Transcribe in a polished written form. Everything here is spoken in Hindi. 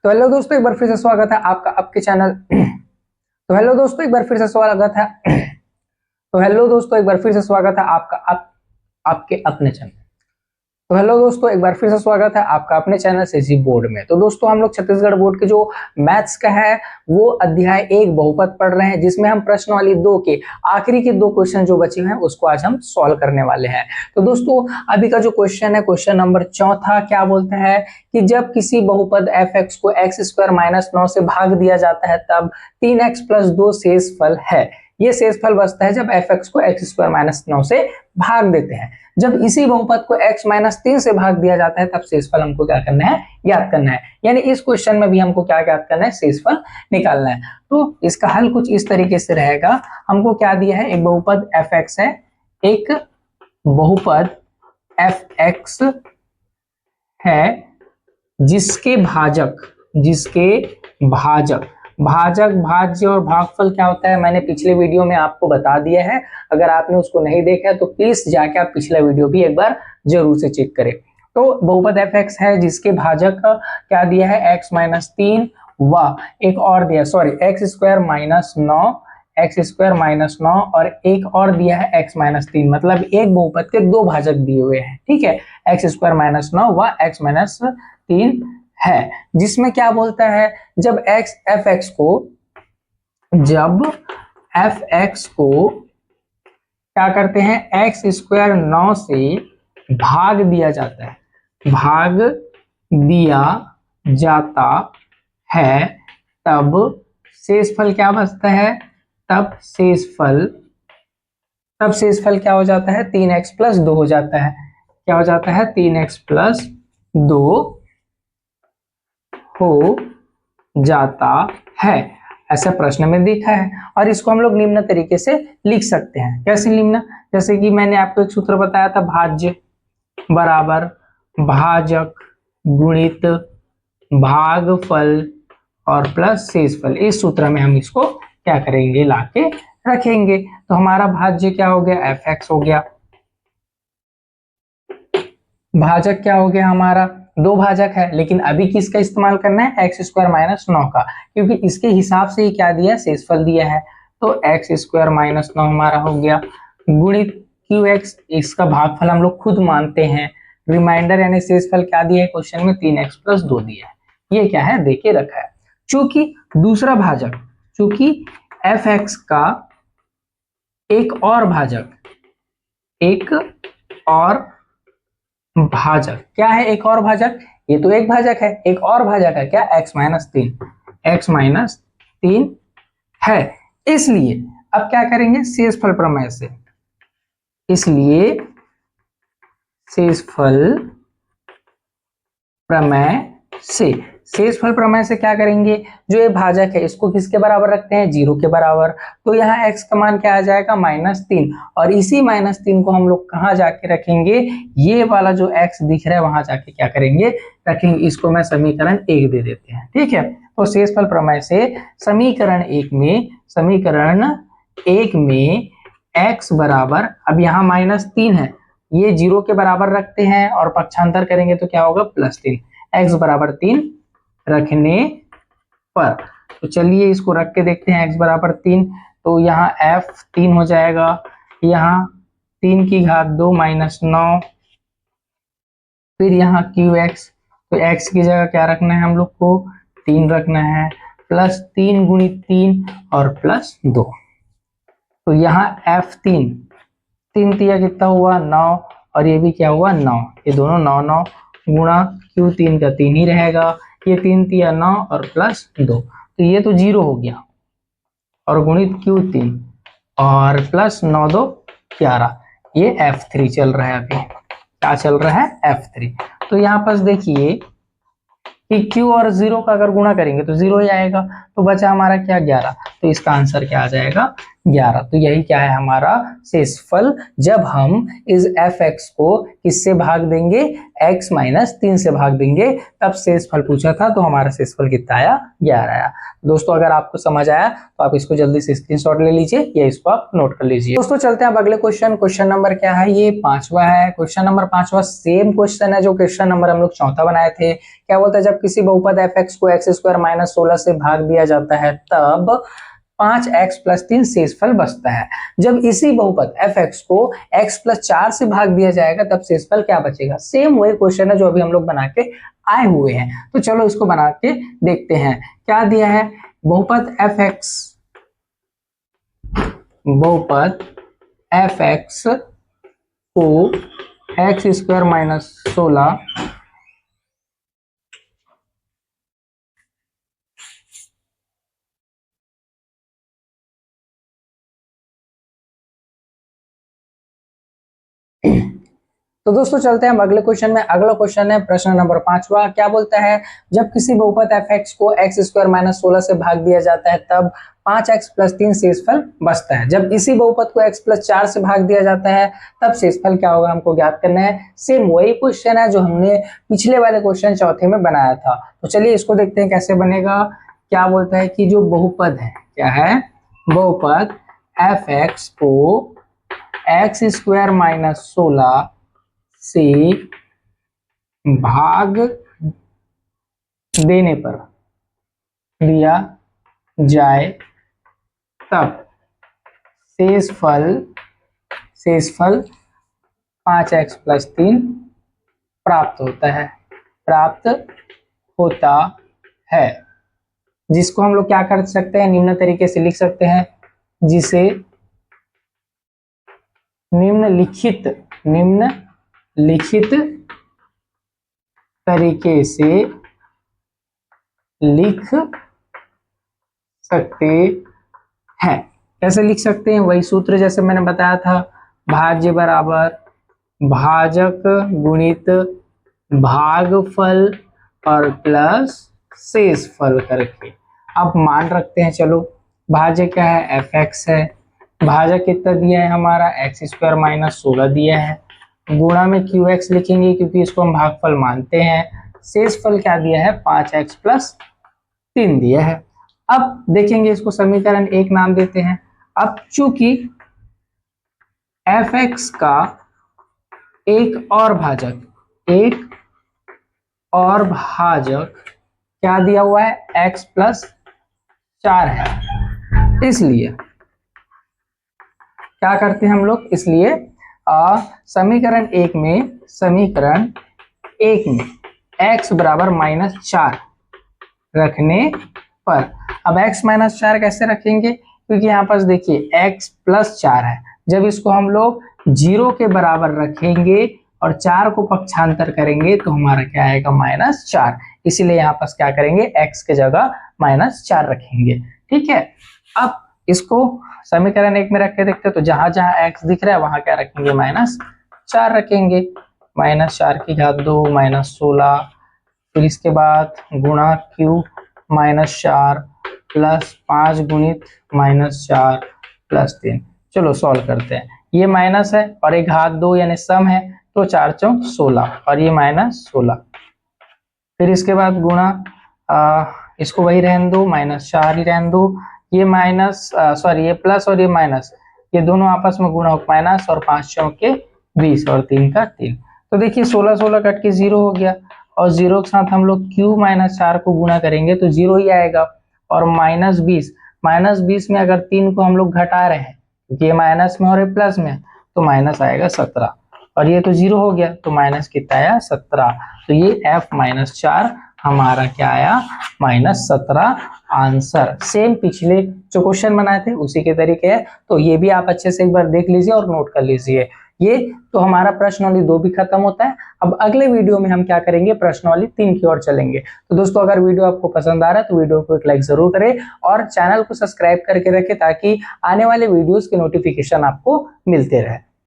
तो हेलो दोस्तों, एक बार फिर से स्वागत है आपका आपके चैनल तो हेलो दोस्तों एक बार फिर से स्वागत है तो हेलो दोस्तों एक बार फिर से स्वागत है आपका आपके अपने चैनल। तो हेलो दोस्तों एक बार फिर से स्वागत है आपका अपने चैनल सीजी बोर्ड में। तो दोस्तों हम लोग छत्तीसगढ़ बोर्ड के जो मैथ्स का है वो अध्याय 1 बहुपद पढ़ रहे हैं, जिसमें हम प्रश्न वाली 2 के आखिरी के 2 क्वेश्चन जो बचे हैं उसको आज हम सॉल्व करने वाले हैं। तो दोस्तों अभी का जो क्वेश्चन है, क्वेश्चन नंबर 4 क्या बोलते हैं कि जब किसी बहुपद f(x) को x² - 9 से भाग दिया जाता है तब 3x + 2 शेषफल है। ये शेषफल बचता है जब f(x) को x² - 9 से भाग देते हैं। जब इसी बहुपद को x - 3 से भाग दिया जाता है तब शेषफल हमको क्या करना है, ज्ञात करना है। यानी इस क्वेश्चन में भी हमको क्या ज्ञात करना है, शेषफल निकालना है। तो इसका हल कुछ इस तरीके से रहेगा। हमको क्या दिया है, एक बहुपद f(x) है, एक बहुपद f(x) है जिसके भाजक भाज्य और भागफल क्या होता है मैंने पिछले वीडियो में आपको बता दिया है। अगर आपने उसको नहीं देखा है तो प्लीज जाके आप पिछला वीडियो भी एक बार जरूर से चेक करें। तो बहुपद f(x) है जिसके भाजक क्या दिया है, x - 3 व एक और दिया, सॉरी x² - 9 और एक और दिया है x - 3। मतलब एक बहुपद के 2 भाजक दिए हुए हैं, ठीक है, x² - 9 व x - 3 है। जिसमें क्या बोलता है, जब f(x) को क्या करते हैं, x² 9 से भाग दिया जाता है तब शेषफल क्या बचता है, तब शेषफल क्या हो जाता है, 3x + 2 हो जाता है। क्या हो जाता है, 3x + 2 हो जाता है। ऐसा प्रश्न में दिखा है और इसको हम लोग निम्न तरीके से लिख सकते हैं। कैसे निम्न, जैसे कि मैंने आपको एक सूत्र बताया था, भाज्य बराबर भाजक गुणित भागफल और प्लस शेषफल। इस सूत्र में हम इसको क्या करेंगे, लाके रखेंगे। तो हमारा भाज्य क्या हो गया, f(x) हो गया। भाजक क्या हो गया, हमारा 2 भाजक है, लेकिन अभी किसका इस्तेमाल करना है, x² - 9 का, क्योंकि इसके हिसाब से ही क्या दिया, शेषफल दिया है। तो x² - 9 हमारा हो गया गुणित qx, इसका भागफल हम लोग खुद मानते हैं। रिमाइंडर यानी शेषफल क्या दिया है क्वेश्चन में, 3x + 2 दिया है। ये क्या है, देके रखा है। चूंकि दूसरा भाजक, चूंकि f(x) का एक और भाजक क्या है, एक और भाजक, ये तो एक भाजक है, एक और भाजक है क्या, x - 3 है। इसलिए अब क्या करेंगे, शेषफल प्रमेय से, इसलिए शेषफल प्रमेय से क्या करेंगे, जो ये भाजक है इसको किसके बराबर रखते हैं, 0 के बराबर। तो यहाँ x का मान क्या आ जाएगा, -3, और इसी -3 को हम लोग कहाँ जाके रखेंगे, ये वाला जो x दिख रहा है वहां जाके क्या करेंगे, रखेंगे। इसको मैं समीकरण 1 दे देते हैं, ठीक है। तो शेषफल प्रमेय से समीकरण 1 में x बराबर, अब यहाँ -3 है, ये 0 के बराबर रखते हैं और पक्षांतर करेंगे तो क्या होगा, +3। x बराबर 3 रखने पर, तो चलिए इसको रख के देखते हैं। x बराबर 3, तो यहाँ f(3) हो जाएगा, यहाँ 3 की घात 2 - 9, फिर यहाँ qx, तो x की जगह क्या रखना है हम लोग को, 3 रखना है, +3 × 3 और +2। तो यहाँ f(3), 3 तिया कितना हुआ, 9, और ये भी क्या हुआ, 9, ये दोनों 9 9 गुणा q3 का 3 ही रहेगा, ये 3 तिया 9 और +2, तो ये तो 0 हो गया, और गुणित q3 और +9 2 11, ये f3 चल रहा है। अभी क्या चल रहा है, f3। तो यहाँ पर देखिए कि q और 0 का अगर गुणा करेंगे तो 0 ही आएगा, तो बचा हमारा क्या, 11। तो इसका आंसर क्या आ जाएगा 11। तो यही क्या है हमारा शेषफल जब हम इस fx को किससे भाग देंगे, x माइनस 3 से भाग देंगे, तब शेषफल पूछा था। तो हमारा शेषफल कितना आया 11 आया। दोस्तों अगर आपको समझ आया तो आप इसको जल्दी से स्क्रीनशॉट ले लीजिए या इसको आप नोट कर लीजिए। दोस्तों चलते हैं अब अगले क्वेश्चन। क्वेश्चन नंबर क्या है, ये 5वां है। क्वेश्चन नंबर 5वां सेम क्वेश्चन है जो क्वेश्चन नंबर हम लोग 4था बनाए थे। क्या बोलता है, जब किसी बहुपद fx को x स्क्वायर माइनस 16 से भाग दिया जाता है तब 5x प्लस 3 शेषफल बचता है। जब इसी बहुपद fx को x प्लस 4 से भाग दिया जाएगा तब शेषफल क्या बचेगा। सेम वही क्वेश्चन है जो अभी हम लोग बना के आए हुए हैं। तो चलो इसको बना के देखते हैं। क्या दिया है, बहुपद fx को x स्क्वायर माइनस 16 तो दोस्तों चलते हैं अगले क्वेश्चन में। अगला क्वेश्चन है प्रश्न नंबर 5वां। क्या बोलता है, जब किसी बहुपद fx को x स्क्वायर माइनस 16 से भाग दिया जाता है तब 5x प्लस 3 शेषफल बचता है। जब इसी बहुपद को x प्लस 4 से भाग दिया जाता है तब शेषफल क्या होगा, हमको ज्ञात करना है। सेम वही क्वेश्चन है जो हमने पिछले वाले क्वेश्चन चौथे में बनाया था। तो चलिए इसको देखते हैं कैसे बनेगा। क्या बोलता है कि जो बहुपद है, क्या है, बहुपद fx को x स्क्वायर माइनस 16 से भाग देने पर दिया जाए तब शेषफल 5x प्लस 3 प्राप्त होता है, जिसको हम लोग क्या कर सकते हैं, निम्न तरीके से लिख सकते हैं, जिसे निम्नलिखित तरीके से लिख सकते हैं। कैसे लिख सकते हैं, वही सूत्र जैसे मैंने बताया था, भाज्य बराबर भाजक गुणित भागफल और प्लस शेषफल करके। अब मान रखते हैं, चलो भाज्य क्या है, fx है, भाजक कितना दिया है हमारा x स्क्वायर माइनस 16 दिया है, गुणा में qx लिखेंगे क्योंकि इसको हम भागफल मानते हैं। शेषफल क्या दिया है, 5x प्लस 3 दिया है। अब देखेंगे इसको समीकरण 1 नाम देते हैं। अब चूंकि fx का एक और भाजक क्या दिया हुआ है, x प्लस 4 है, इसलिए क्या करते हैं हम लोग, इसलिए समीकरण 1 में x बराबर -4 रखने पर, अब x -4 कैसे रखेंगे, क्योंकि यहाँ पास देखिए x प्लस 4 है, जब इसको हम लोग 0 के बराबर रखेंगे और 4 को पक्षांतर करेंगे तो हमारा क्या आएगा, -4, इसीलिए यहाँ पास क्या करेंगे, x के जगह -4 रखेंगे। ठीक है, अब इसको समीकरण 1 में रख के देखते हैं, तो जहां जहां x दिख रहा है वहां क्या रखेंगे, -4 रखेंगे, -4 की घात 2 -16, फिर इसके बाद गुणा q -4 प्लस 5 गुणित -4 प्लस 3। चलो सॉल्व करते हैं, ये माइनस है और एक घात 2 यानी सम है, तो 4 चौक 16 और ये -16, फिर इसके बाद गुणा, इसको वही रहने दो, -4 ही रहने दो, ये ये प्लस और ये माइनस, ये दोनों आपस में गुणा हो, माइनस और 5 चौके 20 और 3 का 3, तो देखिए 16 कट के 0 हो गया, और 0 के साथ हम लोग q -4 को गुणा करेंगे तो 0 ही आएगा, और -20 में अगर 3 को हम लोग घटा रहे हैं क्योंकि ये माइनस में और ये प्लस में, तो माइनस आएगा 17, और ये तो 0 हो गया तो माइनस कितना आया, 17, तो ये f -4 हमारा क्या आया, -17 आंसर। सेम पिछले जो क्वेश्चन बनाए थे उसी के तरीके है, तो ये भी आप अच्छे से एक बार देख लीजिए और नोट कर लीजिए। ये तो हमारा प्रश्नावली 2 भी खत्म होता है। अब अगले वीडियो में हम क्या करेंगे, प्रश्नावली 3 की ओर चलेंगे। तो दोस्तों अगर वीडियो आपको पसंद आ रहा है तो वीडियो को एक लाइक जरूर करें और चैनल को सब्सक्राइब करके रखें ताकि आने वाले वीडियोस के नोटिफिकेशन आपको मिलते रहे।